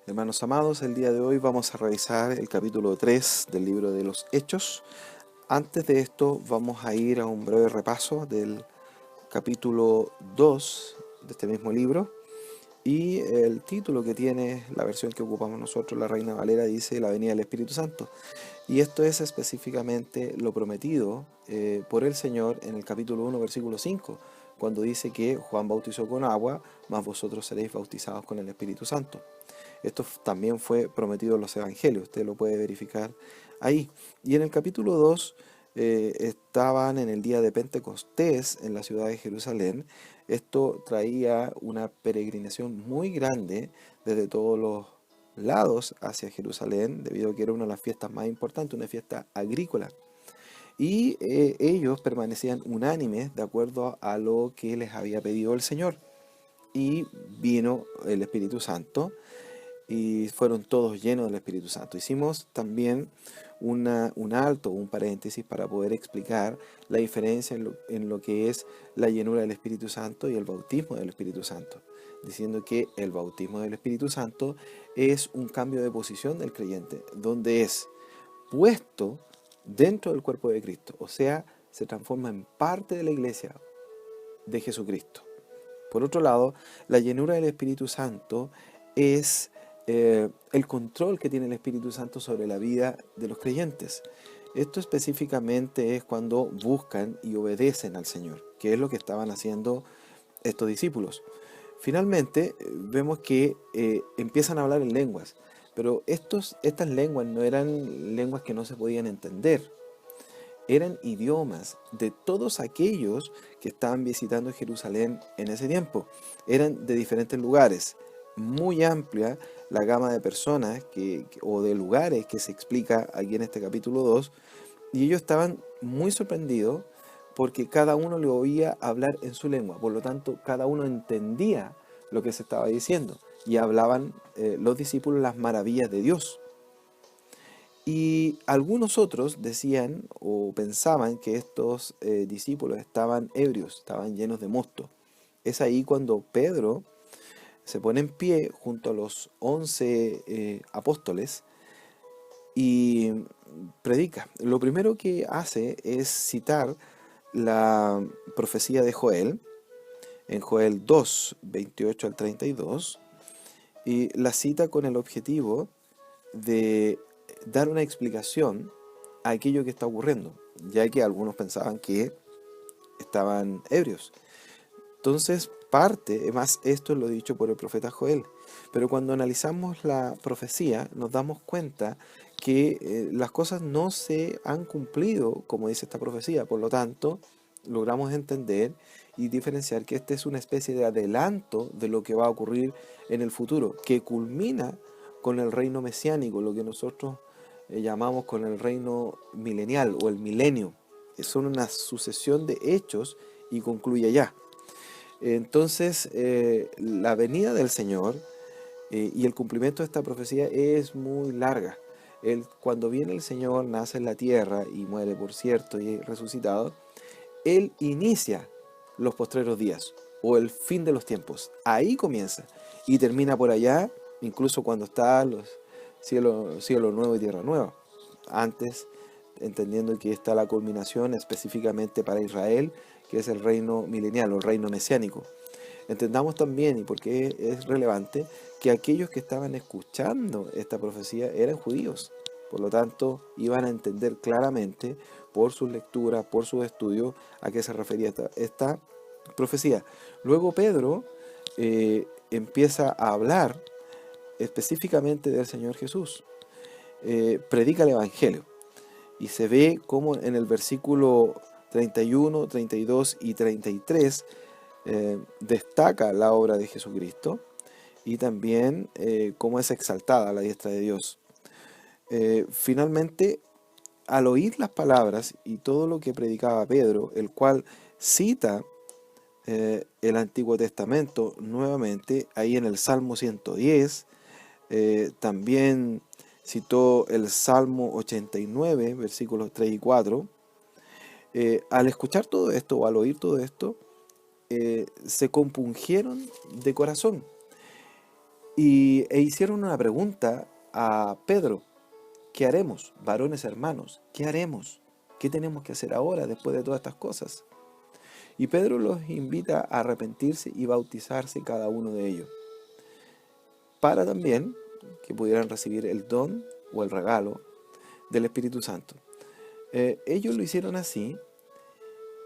Hermanos amados, el día de hoy vamos a revisar el capítulo 3 del libro de los Hechos. Antes de esto vamos a ir a un breve repaso del capítulo 2 de este mismo libro. Y el título que tiene la versión que ocupamos nosotros, la Reina Valera, dice la venida del Espíritu Santo. Y esto es específicamente lo prometido por el Señor en el capítulo 1, versículo 5, cuando dice que Juan bautizó con agua, mas vosotros seréis bautizados con el Espíritu Santo. Esto también fue prometido en los evangelios, usted lo puede verificar ahí. Y en el capítulo 2 estaban en el día de Pentecostés en la ciudad de Jerusalén. Esto traía una peregrinación muy grande desde todos los lados hacia Jerusalén, debido a que era una de las fiestas más importantes, una fiesta agrícola. Y ellos permanecían unánimes de acuerdo a lo que les había pedido el Señor. Y vino el Espíritu Santo y fueron todos llenos del Espíritu Santo. Hicimos también un alto, un paréntesis para poder explicar la diferencia en lo que es la llenura del Espíritu Santo y el bautismo del Espíritu Santo, diciendo que el bautismo del Espíritu Santo es un cambio de posición del creyente, donde es puesto dentro del cuerpo de Cristo, o sea, se transforma en parte de la iglesia de Jesucristo. Por otro lado, la llenura del Espíritu Santo es el control que tiene el Espíritu Santo sobre la vida de los creyentes. Esto específicamente es cuando buscan y obedecen al Señor, que es lo que estaban haciendo estos discípulos. Finalmente, vemos que empiezan a hablar en lenguas, pero estas lenguas no eran lenguas que no se podían entender. Eran idiomas de todos aquellos que estaban visitando Jerusalén en ese tiempo. Eran de diferentes lugares. Muy amplia la gama de personas o de lugares que se explica aquí en este capítulo 2. Y ellos estaban muy sorprendidos porque cada uno le oía hablar en su lengua. Por lo tanto, cada uno entendía lo que se estaba diciendo. Y hablaban los discípulos las maravillas de Dios. Y algunos otros decían o pensaban que estos discípulos estaban ebrios, estaban llenos de mosto. Es ahí cuando Pedro se pone en pie junto a los 11 apóstoles y predica. Lo primero que hace es citar la profecía de Joel, en Joel 2, 28 al 32, y la cita con el objetivo de dar una explicación a aquello que está ocurriendo, ya que algunos pensaban que estaban ebrios. Entonces, más esto es lo dicho por el profeta Joel, pero cuando analizamos la profecía nos damos cuenta que las cosas no se han cumplido como dice esta profecía, por lo tanto, logramos entender y diferenciar que esta es una especie de adelanto de lo que va a ocurrir en el futuro, que culmina con el reino mesiánico, lo que nosotros llamamos con el reino milenial o el milenio. Son una sucesión de hechos y concluye allá. Entonces, la venida del Señor y el cumplimiento de esta profecía es muy larga. Cuando viene el Señor, nace en la tierra y muere, por cierto, y es resucitado, Él inicia los postreros días o el fin de los tiempos. Ahí comienza y termina por allá, incluso cuando está los cielo nuevo y tierra nueva. Antes, entendiendo que está la culminación específicamente para Israel, que es el reino milenial o el reino mesiánico. Entendamos también, y porque es relevante, que aquellos que estaban escuchando esta profecía eran judíos. Por lo tanto, iban a entender claramente por sus lecturas, por sus estudios, a qué se refería esta profecía. Luego Pedro empieza a hablar específicamente del Señor Jesús. Predica el Evangelio. Y se ve como en el versículo 31, 32 y 33 destaca la obra de Jesucristo y también cómo es exaltada a la diestra de Dios. Finalmente, al oír las palabras y todo lo que predicaba Pedro, el cual cita el Antiguo Testamento nuevamente, ahí en el Salmo 110, también citó el Salmo 89, versículos 3 y 4. Al escuchar todo esto o al oír todo esto, se compungieron de corazón e hicieron una pregunta a Pedro: ¿qué haremos, varones hermanos? ¿Qué haremos? ¿Qué tenemos que hacer ahora después de todas estas cosas? Y Pedro los invita a arrepentirse y bautizarse cada uno de ellos, para también que pudieran recibir el don o el regalo del Espíritu Santo. Ellos lo hicieron así.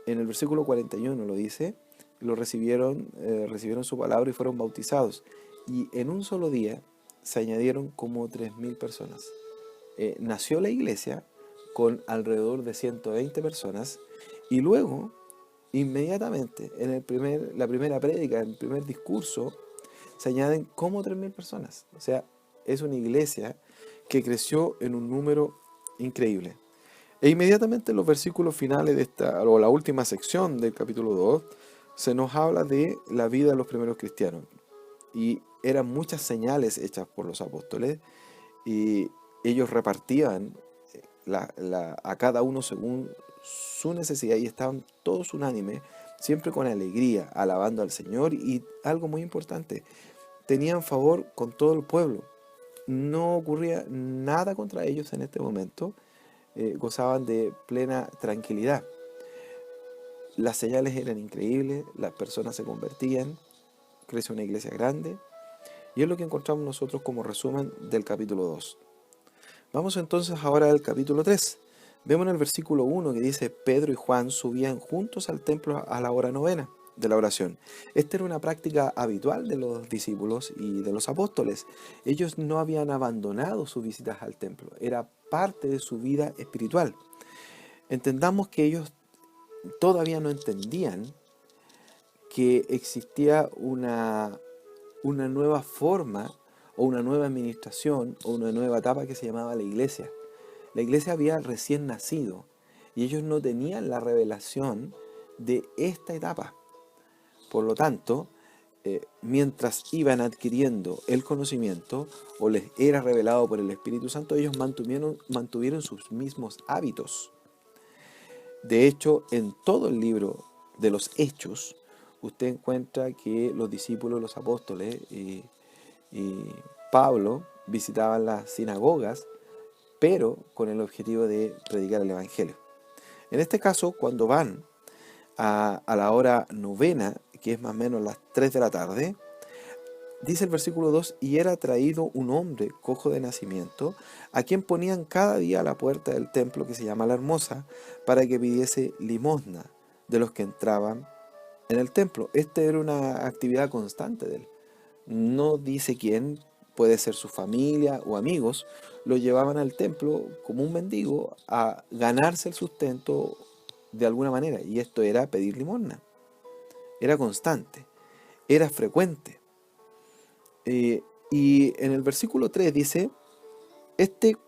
En el versículo 41 lo dice: recibieron su palabra y fueron bautizados. Y en un solo día se añadieron como 3.000 personas. Nació la iglesia con alrededor de 120 personas, y luego, inmediatamente, en la primera prédica, en el primer discurso, se añaden como 3.000 personas. O sea, es una iglesia que creció en un número increíble. E inmediatamente en los versículos finales de o la última sección del capítulo 2, se nos habla de la vida de los primeros cristianos. Y eran muchas señales hechas por los apóstoles, y ellos repartían a cada uno según su necesidad, y estaban todos unánimes, siempre con alegría, alabando al Señor. Y algo muy importante, tenían favor con todo el pueblo. No ocurría nada contra ellos en este momento. Gozaban de plena tranquilidad. Las señales eran increíbles, las personas se convertían, creció una iglesia grande, y es lo que encontramos nosotros como resumen del capítulo 2. Vamos entonces ahora al capítulo 3. Vemos en el versículo 1 que dice: Pedro y Juan subían juntos al templo a la hora novena de la oración. Esta era una práctica habitual de los discípulos y de los apóstoles. Ellos no habían abandonado sus visitas al templo, era parte de su vida espiritual. Entendamos que ellos todavía no entendían que existía una nueva forma, o una nueva administración, o una nueva etapa que se llamaba la iglesia. La iglesia había recién nacido, y ellos no tenían la revelación de esta etapa. Por lo tanto, mientras iban adquiriendo el conocimiento, o les era revelado por el Espíritu Santo, ellos mantuvieron sus mismos hábitos. De hecho, en todo el libro de los Hechos, usted encuentra que los discípulos, los apóstoles y Pablo visitaban las sinagogas, pero con el objetivo de predicar el Evangelio. En este caso, cuando van a la hora novena, que es más o menos las 3 de la tarde, dice el versículo 2: y era traído un hombre cojo de nacimiento, a quien ponían cada día a la puerta del templo, que se llama La Hermosa, para que pidiese limosna de los que entraban en el templo. Esta era una actividad constante de él. No dice quién, puede ser su familia o amigos, lo llevaban al templo como un mendigo a ganarse el sustento de alguna manera, y esto era pedir limosna. Era constante, era frecuente. Y en el versículo 3 dice: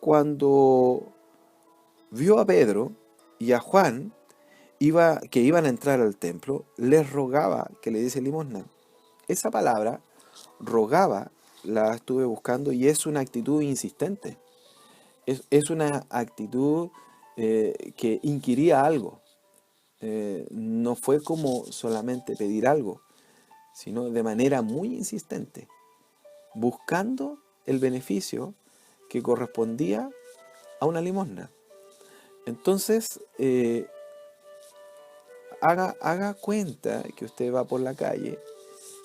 cuando vio a Pedro y a Juan que iban a entrar al templo, les rogaba que le diese limosna. Esa palabra, rogaba, la estuve buscando, y es una actitud insistente. Es una actitud que inquiría algo. No fue como solamente pedir algo, sino de manera muy insistente, buscando el beneficio que correspondía a una limosna. Entonces, haga cuenta que usted va por la calle,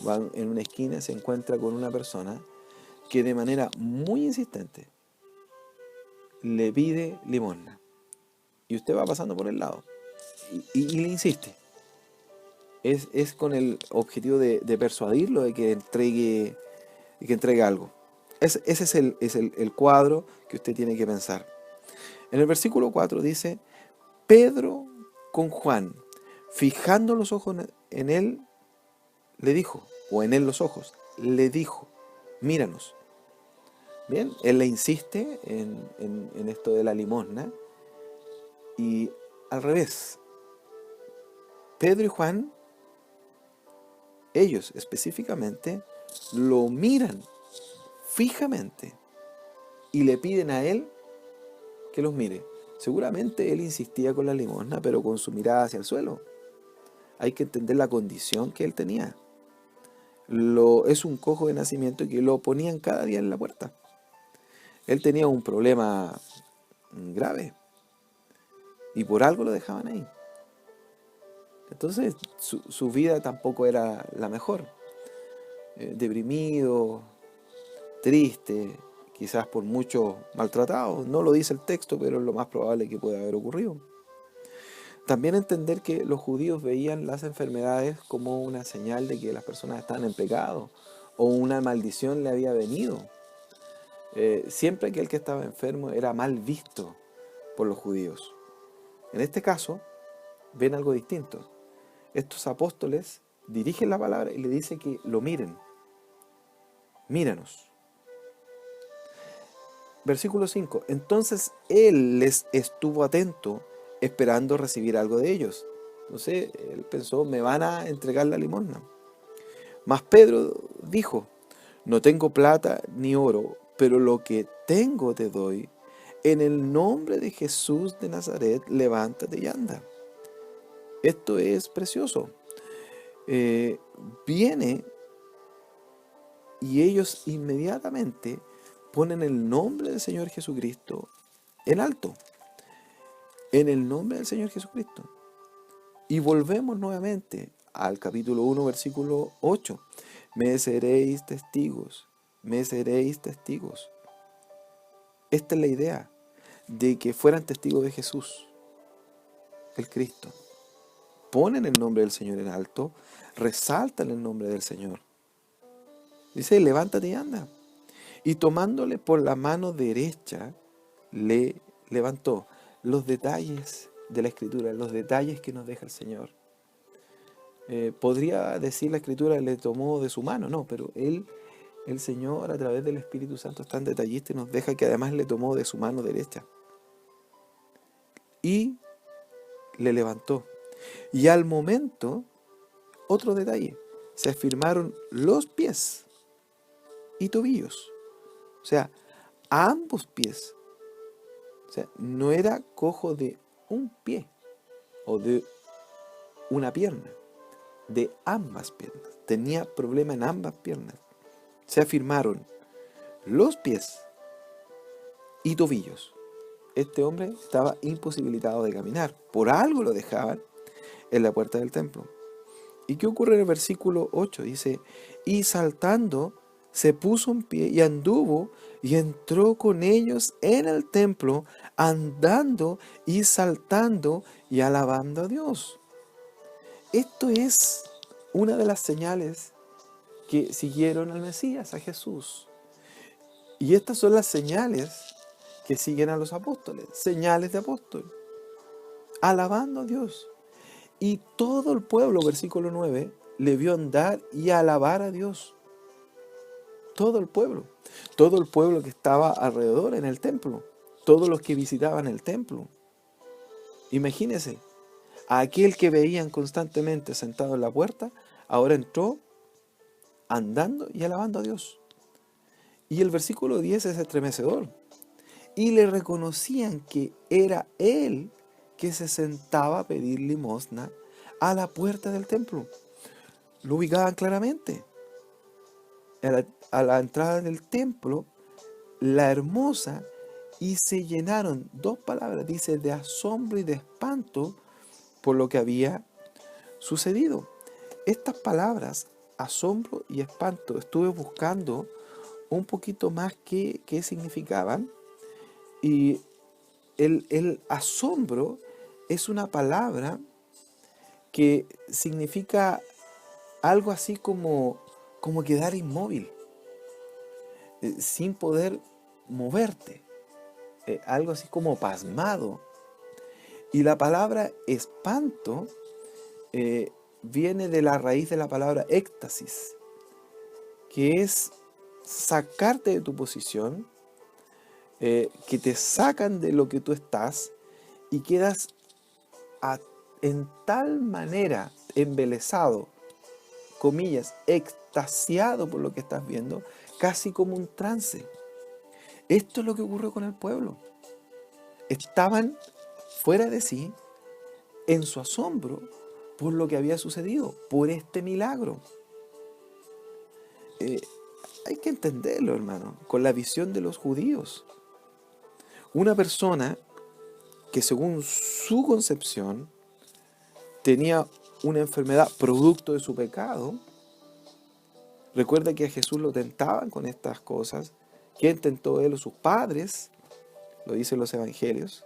va en una esquina, se encuentra con una persona que de manera muy insistente le pide limosna, y usted va pasando por el lado y le insiste. Es con el objetivo de persuadirlo de que entregue algo. Ese es el cuadro que usted tiene que pensar. En el versículo 4 dice: Pedro con Juan, fijando los ojos en él, le dijo, o en él los ojos, le dijo: míranos. Bien, él le insiste en esto de la limosna, y al revés, Pedro y Juan, ellos específicamente, lo miran fijamente y le piden a él que los mire. Seguramente él insistía con la limosna, pero con su mirada hacia el suelo. Hay que entender la condición que él tenía. es un cojo de nacimiento que lo ponían cada día en la puerta. Él tenía un problema grave y por algo lo dejaban ahí. Entonces su vida tampoco era la mejor. Deprimido, triste, quizás por mucho maltratado. No lo dice el texto, pero es lo más probable que pueda haber ocurrido. También entender que los judíos veían las enfermedades como una señal de que las personas estaban en pecado o una maldición le había venido. Siempre aquel que estaba enfermo era mal visto por los judíos. En este caso, ven algo distinto. Estos apóstoles dirigen la palabra y le dicen que lo miren. Míranos. Versículo 5. Entonces él les estuvo atento, esperando recibir algo de ellos. Entonces él pensó, me van a entregar la limosna. Mas Pedro dijo, no tengo plata ni oro, pero lo que tengo te doy. En el nombre de Jesús de Nazaret, levántate y anda. Esto es precioso. Viene y ellos inmediatamente ponen el nombre del Señor Jesucristo en alto. En el nombre del Señor Jesucristo. Y volvemos nuevamente al capítulo 1, versículo 8. Me seréis testigos, me seréis testigos. Esta es la idea, de que fueran testigos de Jesús, el Cristo. Ponen el nombre del Señor en alto, resaltan el nombre del Señor. Dice, levántate y anda. Y tomándole por la mano derecha, le levantó. Los detalles de la Escritura, los detalles que nos deja el Señor. Podría decir la Escritura, le tomó de su mano, no, pero el Señor a través del Espíritu Santo es tan detallista y nos deja que además le tomó de su mano derecha. Y le levantó. Y al momento, otro detalle, se afirmaron los pies y tobillos. O sea, a ambos pies. O sea, no era cojo de un pie o de una pierna, de ambas piernas. Tenía problema en ambas piernas. Se afirmaron los pies y tobillos. Este hombre estaba imposibilitado de caminar. Por algo lo dejaban en la puerta del templo. ¿Y qué ocurre en el versículo 8? Dice, y saltando se puso en pie y anduvo y entró con ellos en el templo, andando y saltando y alabando a Dios. Esto es una de las señales que siguieron al Mesías, a Jesús. Y estas son las señales que siguen a los apóstoles, señales de apóstol, alabando a Dios. Y todo el pueblo, versículo 9, le vio andar y alabar a Dios. Todo el pueblo que estaba alrededor en el templo, todos los que visitaban el templo. Imagínense, a aquel que veían constantemente sentado en la puerta, ahora entró andando y alabando a Dios. Y el versículo 10 es estremecedor. Y le reconocían que era él que se sentaba a pedir limosna a la puerta del templo. Lo ubicaban claramente. A la entrada del templo, la hermosa, y se llenaron, dos palabras, dice, de asombro y de espanto por lo que había sucedido. Estas palabras, asombro y espanto, estuve buscando un poquito más qué significaban. Y el asombro es una palabra que significa algo así como quedar inmóvil, sin poder moverte, algo así como pasmado. Y la palabra espanto viene de la raíz de la palabra éxtasis, que es sacarte de tu posición, que te sacan de lo que tú estás y quedas en tal manera embelesado, comillas, extasiado por lo que estás viendo, casi como un trance. Esto es lo que ocurrió con el pueblo. Estaban fuera de sí, en su asombro por lo que había sucedido, por este milagro. eh, hay que entenderlo, hermano, con la visión de los judíos. Una persona que según su concepción tenía una enfermedad producto de su pecado. Recuerda que a Jesús lo tentaban con estas cosas. ¿Quién tentó él o sus padres? Lo dicen los evangelios.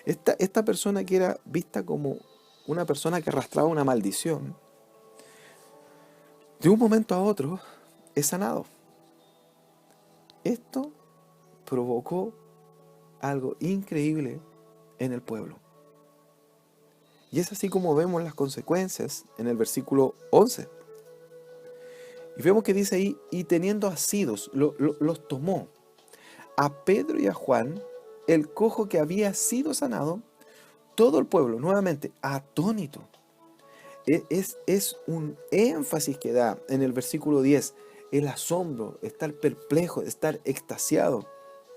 Esta persona que era vista como una persona que arrastraba una maldición, de un momento a otro es sanado. Esto provocó algo increíble en el pueblo. Y es así como vemos las consecuencias en el versículo 11. Y vemos que dice ahí, y teniendo asidos, los tomó a Pedro y a Juan, el cojo que había sido sanado, todo el pueblo, nuevamente, atónito. Es un énfasis que da en el versículo 10, el asombro, estar perplejo, estar extasiado.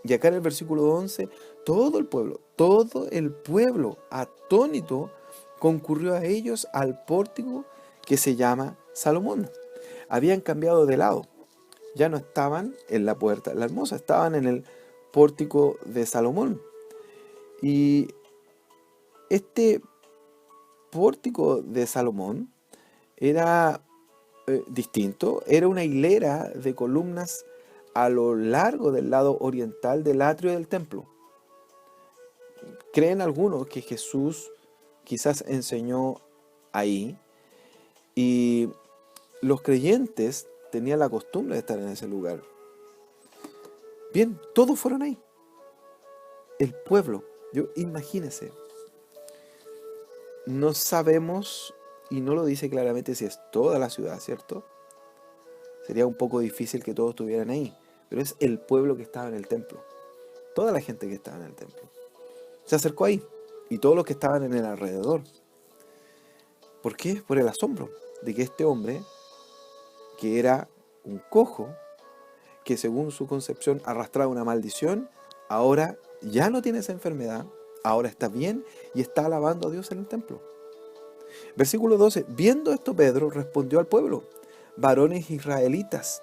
Y acá en el versículo 11, todo el pueblo atónito concurrió a ellos al pórtico que se llama Salomón. Habían cambiado de lado. Ya no estaban en la puerta la hermosa, estaban en el pórtico de Salomón. Y este pórtico de Salomón era distinto, era una hilera de columnas a lo largo del lado oriental del atrio del templo. Creen algunos que Jesús quizás enseñó ahí, y los creyentes tenían la costumbre de estar en ese lugar. Bien, todos fueron ahí. El pueblo, imagínense, no sabemos, y no lo dice claramente si es toda la ciudad, ¿cierto? Sería un poco difícil que todos estuvieran ahí, pero es el pueblo que estaba en el templo. Toda la gente que estaba en el templo se acercó ahí, y todos los que estaban en el alrededor. ¿Por qué? Por el asombro de que este hombre, que era un cojo, que según su concepción arrastraba una maldición, ahora ya no tiene esa enfermedad, ahora está bien y está alabando a Dios en el templo. Versículo 12, viendo esto Pedro respondió al pueblo, varones israelitas,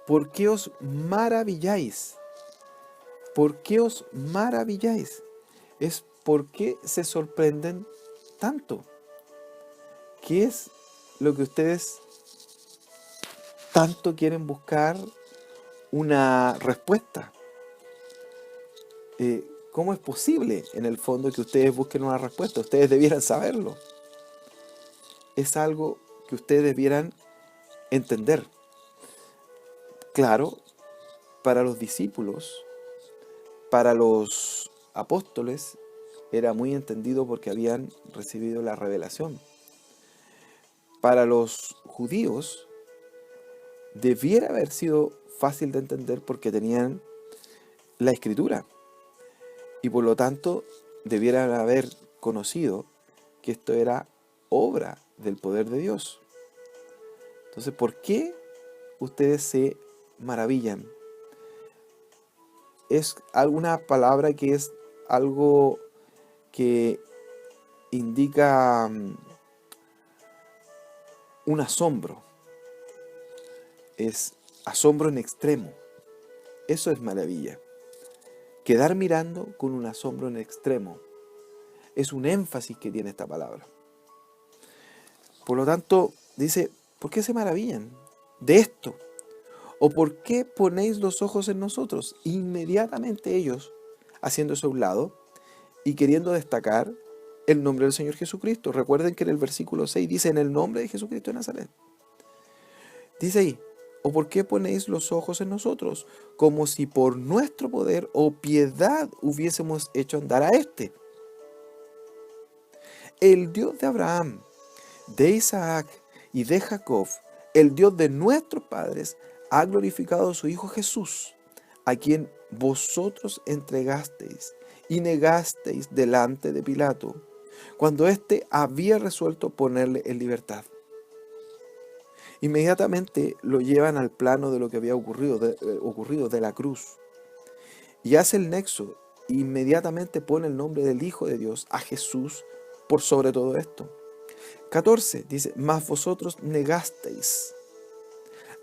¿por qué os maravilláis? ¿Por qué os maravilláis? Es por qué se sorprenden tanto. ¿Qué es lo que ustedes tanto quieren buscar una respuesta? ¿Cómo es posible, en el fondo, que ustedes busquen una respuesta? Ustedes debieran saberlo. Es algo que ustedes debieran entender. Claro, para los discípulos, para los apóstoles, era muy entendido porque habían recibido la revelación. Para los judíos, debiera haber sido fácil de entender porque tenían la escritura. Y por lo tanto, debieran haber conocido que esto era obra del poder de Dios. Entonces, ¿por qué ustedes se maravillan? Es alguna palabra que es algo que indica un asombro. Es asombro en extremo. Eso es maravilla. Quedar mirando con un asombro en extremo. Es un énfasis que tiene esta palabra. Por lo tanto, dice, ¿por qué se maravillan de esto? ¿O por qué ponéis los ojos en nosotros? Inmediatamente ellos, haciéndose a un lado y queriendo destacar el nombre del Señor Jesucristo. Recuerden que en el versículo 6 dice, en el nombre de Jesucristo de Nazaret. Dice ahí, ¿o por qué ponéis los ojos en nosotros? Como si por nuestro poder o piedad hubiésemos hecho andar a este. El Dios de Abraham, de Isaac y de Jacob, el Dios de nuestros padres, ha glorificado a su Hijo Jesús, a quien vosotros entregasteis y negasteis delante de Pilato, cuando éste había resuelto ponerle en libertad. Inmediatamente lo llevan al plano de lo que había ocurrido de la cruz. Y hace el nexo, inmediatamente pone el nombre del Hijo de Dios, a Jesús, por sobre todo esto. 14 dice, mas vosotros negasteis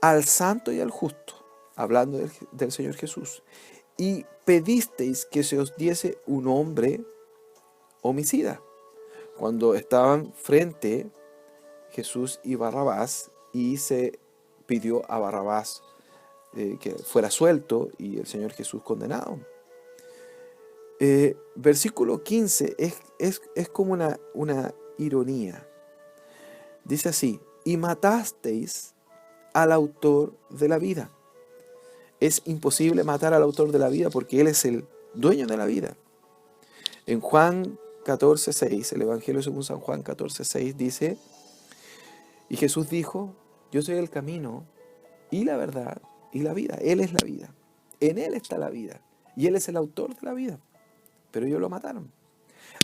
al santo y al justo, hablando del Señor Jesús, y pedisteis que se os diese un hombre homicida. Cuando estaban frente Jesús y Barrabás, y se pidió a Barrabás que fuera suelto y el Señor Jesús condenado. Versículo 15 es como una ironía. Dice así: y matasteis al autor de la vida. Es imposible matar al autor de la vida porque Él es el dueño de la vida. En Juan 14:6, el Evangelio según San Juan 14:6 dice: y Jesús dijo, yo soy el camino y la verdad y la vida. Él es la vida. En Él está la vida. Y Él es el autor de la vida. Pero ellos lo mataron.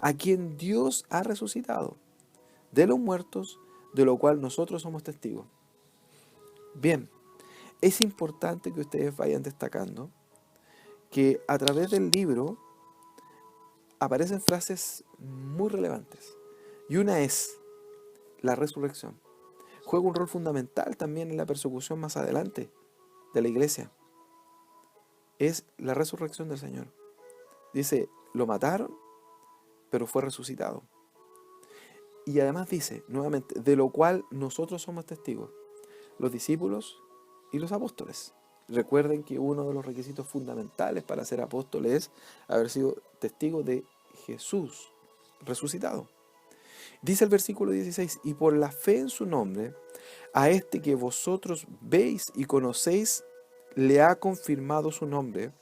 A quien Dios ha resucitado de los muertos, de lo cual nosotros somos testigos. Bien, es importante que ustedes vayan destacando que a través del libro aparecen frases muy relevantes. Y una es la resurrección. Juega un rol fundamental también en la persecución más adelante de la iglesia. Es la resurrección del Señor. Dice, lo mataron, pero fue resucitado. Y además dice, nuevamente, de lo cual nosotros somos testigos, los discípulos y los apóstoles. Recuerden que uno de los requisitos fundamentales para ser apóstol es haber sido testigo de Jesús resucitado. Dice el versículo 16, y por la fe en su nombre, a este que vosotros veis y conocéis, le ha confirmado su nombre,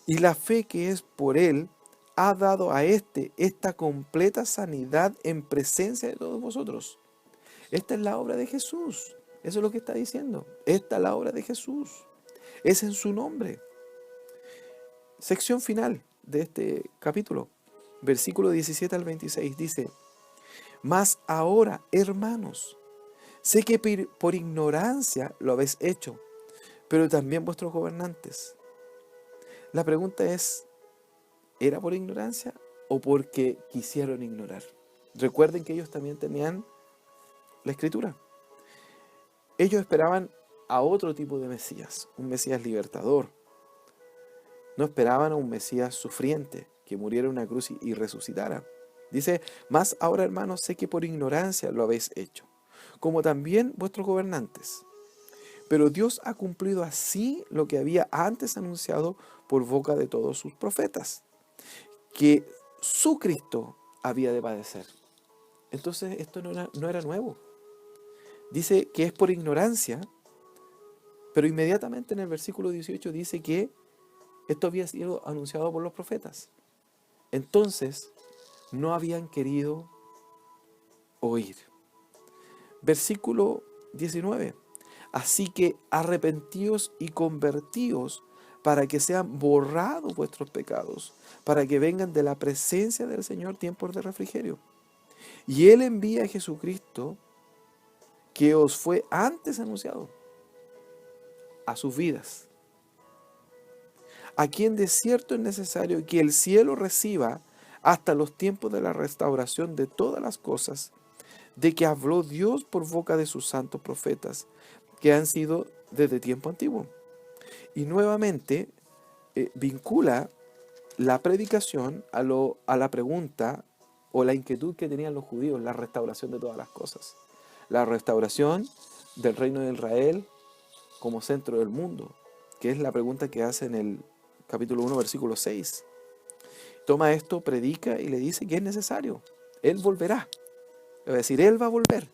y la fe que es por él ha dado a este esta completa sanidad en presencia de todos vosotros. Esta es la obra de Jesús. Eso es lo que está diciendo. Esta es la obra de Jesús. Es en su nombre. Sección final de este capítulo. Versículo 17 al 26 dice, mas ahora, hermanos, sé que por ignorancia lo habéis hecho, pero también vuestros gobernantes. La pregunta es, ¿era por ignorancia o porque quisieron ignorar? Recuerden que ellos también tenían la Escritura. Ellos esperaban a otro tipo de Mesías, un Mesías libertador. No esperaban a un Mesías sufriente, que muriera en una cruz y resucitara. Dice, mas ahora, hermanos, sé que por ignorancia lo habéis hecho, como también vuestros gobernantes. Pero Dios ha cumplido así lo que había antes anunciado por boca de todos sus profetas, que su Cristo había de padecer. Entonces esto no era nuevo. Dice que es por ignorancia, pero inmediatamente en el versículo 18 dice que esto había sido anunciado por los profetas. Entonces no habían querido oír. Versículo 19. Así que arrepentíos y convertíos para que sean borrados vuestros pecados, para que vengan de la presencia del Señor tiempos de refrigerio. Y Él envía a Jesucristo, que os fue antes anunciado, a sus vidas. A quien de cierto es necesario que el cielo reciba hasta los tiempos de la restauración de todas las cosas, de que habló Dios por boca de sus santos profetas, que han sido desde tiempo antiguo. Y nuevamente vincula la predicación a la pregunta o la inquietud que tenían los judíos, la restauración de todas las cosas. La restauración del reino de Israel como centro del mundo, que es la pregunta que hace en el capítulo 1, versículo 6. Toma esto, predica y le dice que es necesario. Él volverá. Es decir, Él va a volver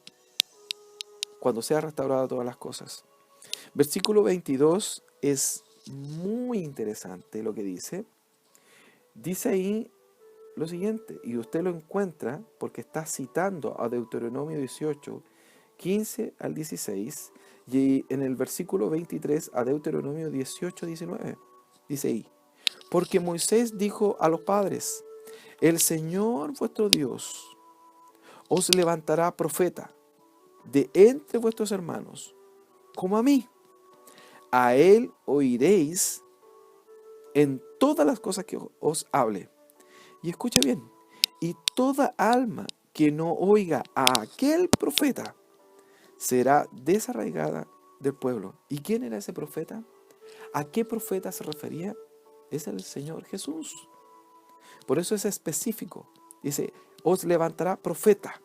cuando sea restaurada todas las cosas. Versículo 22 es muy interesante lo que dice. Dice ahí lo siguiente, y usted lo encuentra porque está citando a Deuteronomio 18, 15 al 16, y en el versículo 23 a Deuteronomio 18, 19. Dice ahí, porque Moisés dijo a los padres, el Señor vuestro Dios os levantará profeta de entre vuestros hermanos, como a mí. A él oiréis en todas las cosas que os hable. Y escucha bien, y toda alma que no oiga a aquel profeta será desarraigada del pueblo. ¿Y quién era ese profeta? ¿A qué profeta se refería? Es el Señor Jesús. Por eso es específico. Dice, os levantará profeta.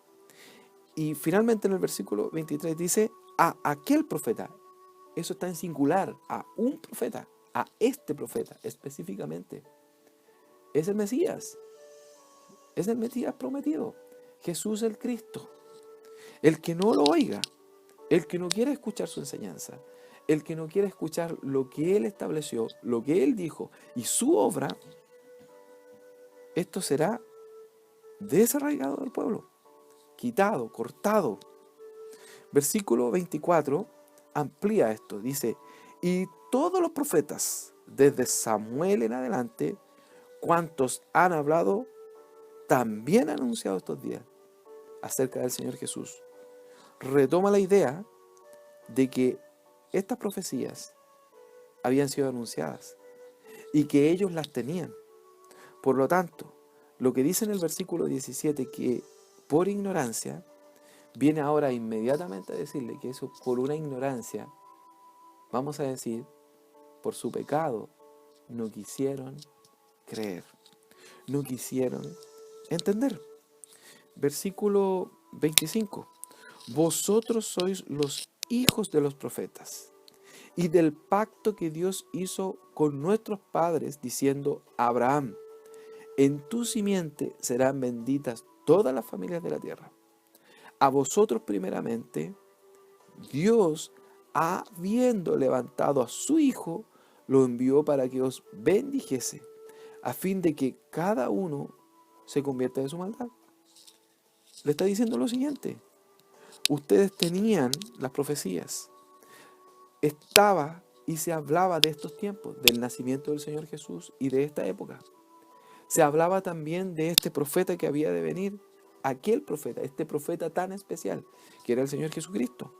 Y finalmente en el versículo 23 dice, a aquel profeta. Eso está en singular, a un profeta, a este profeta específicamente. Es el Mesías, es el Mesías prometido, Jesús el Cristo. El que no lo oiga, el que no quiera escuchar su enseñanza, el que no quiera escuchar lo que Él estableció, lo que Él dijo y su obra, esto será desarraigado del pueblo, quitado, cortado. Versículo 24 amplía esto, dice, y todos los profetas, desde Samuel en adelante, cuantos han hablado, también han anunciado estos días acerca del Señor Jesús. Retoma la idea de que estas profecías habían sido anunciadas y que ellos las tenían. Por lo tanto, lo que dice en el versículo 17, que por ignorancia, viene ahora inmediatamente a decirle que eso por una ignorancia, vamos a decir, por su pecado, no quisieron creer, no quisieron entender. Versículo 25. Vosotros sois los hijos de los profetas y del pacto que Dios hizo con nuestros padres, diciendo a Abraham, en tu simiente serán benditas todas las familias de la tierra. A vosotros primeramente, Dios, habiendo levantado a su Hijo, lo envió para que os bendijese, a fin de que cada uno se convierta de su maldad. Le está diciendo lo siguiente. Ustedes tenían las profecías. Estaba y se hablaba de estos tiempos, del nacimiento del Señor Jesús y de esta época. Se hablaba también de este profeta que había de venir, aquel profeta, este profeta tan especial, que era el Señor Jesucristo.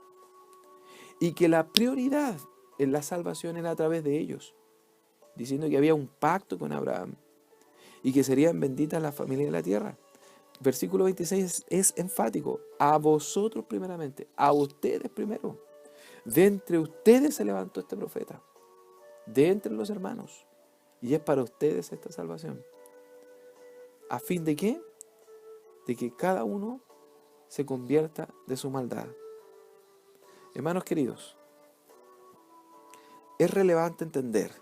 Y que la prioridad en la salvación era a través de ellos, diciendo que había un pacto con Abraham y que serían benditas las familias de la tierra. Versículo 26 es enfático. A vosotros primeramente, a ustedes primero. De entre ustedes se levantó este profeta, de entre los hermanos. Y es para ustedes esta salvación. ¿A fin de qué? De que cada uno se convierta de su maldad. Hermanos queridos, es relevante entender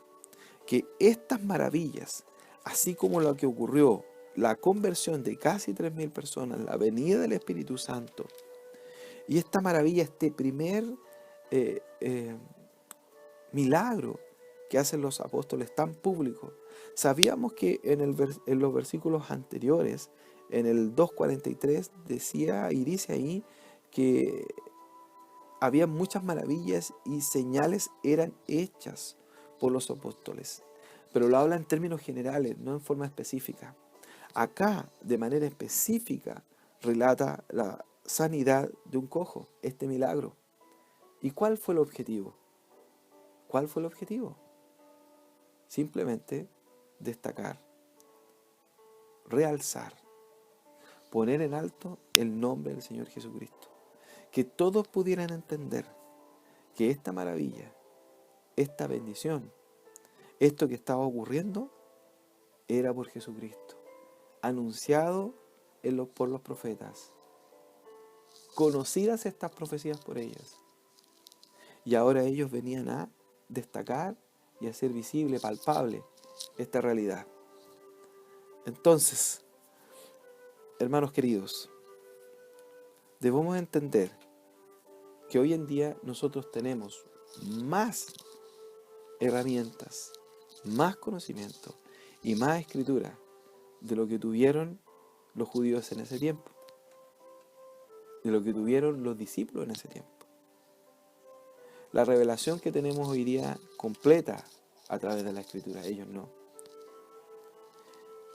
que estas maravillas, así como lo que ocurrió, la conversión de casi 3.000 personas, la venida del Espíritu Santo, y esta maravilla, este primer milagro que hacen los apóstoles tan público. Sabíamos que en los versículos anteriores, en el 2:43, decía y dice ahí que había muchas maravillas y señales eran hechas por los apóstoles. Pero lo habla en términos generales, no en forma específica. Acá, de manera específica, relata la sanidad de un cojo, este milagro. ¿Y cuál fue el objetivo? ¿Cuál fue el objetivo? Simplemente destacar, realzar, poner en alto el nombre del Señor Jesucristo. Que todos pudieran entender que esta maravilla, esta bendición, esto que estaba ocurriendo, era por Jesucristo, anunciado por los profetas, conocidas estas profecías por ellos. Y ahora ellos venían a destacar y a hacer visible, palpable, esta realidad. Entonces, hermanos queridos, debemos entender que hoy en día nosotros tenemos más herramientas, más conocimiento y más escritura de lo que tuvieron los judíos en ese tiempo, de lo que tuvieron los discípulos en ese tiempo. La revelación que tenemos hoy día completa a través de la escritura, ellos no.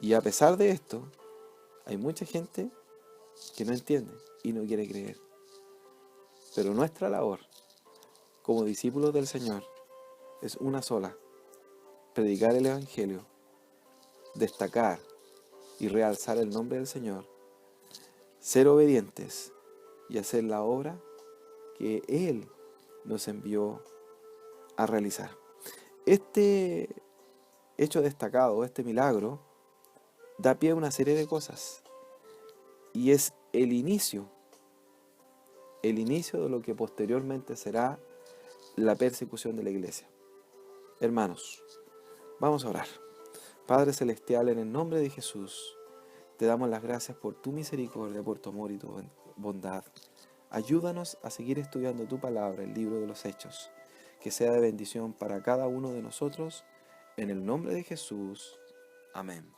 Y a pesar de esto, hay mucha gente que no entiende y no quiere creer. Pero nuestra labor como discípulos del Señor es una sola: predicar el Evangelio, destacar y realzar el nombre del Señor, ser obedientes y hacer la obra que Él nos envió a realizar. Este hecho destacado, este milagro, da pie a una serie de cosas y es el inicio de lo que posteriormente será la persecución de la iglesia. Hermanos, vamos a orar. Padre Celestial, en el nombre de Jesús, te damos las gracias por tu misericordia, por tu amor y tu bondad. Ayúdanos a seguir estudiando tu palabra, el libro de los Hechos, que sea de bendición para cada uno de nosotros, en el nombre de Jesús. Amén.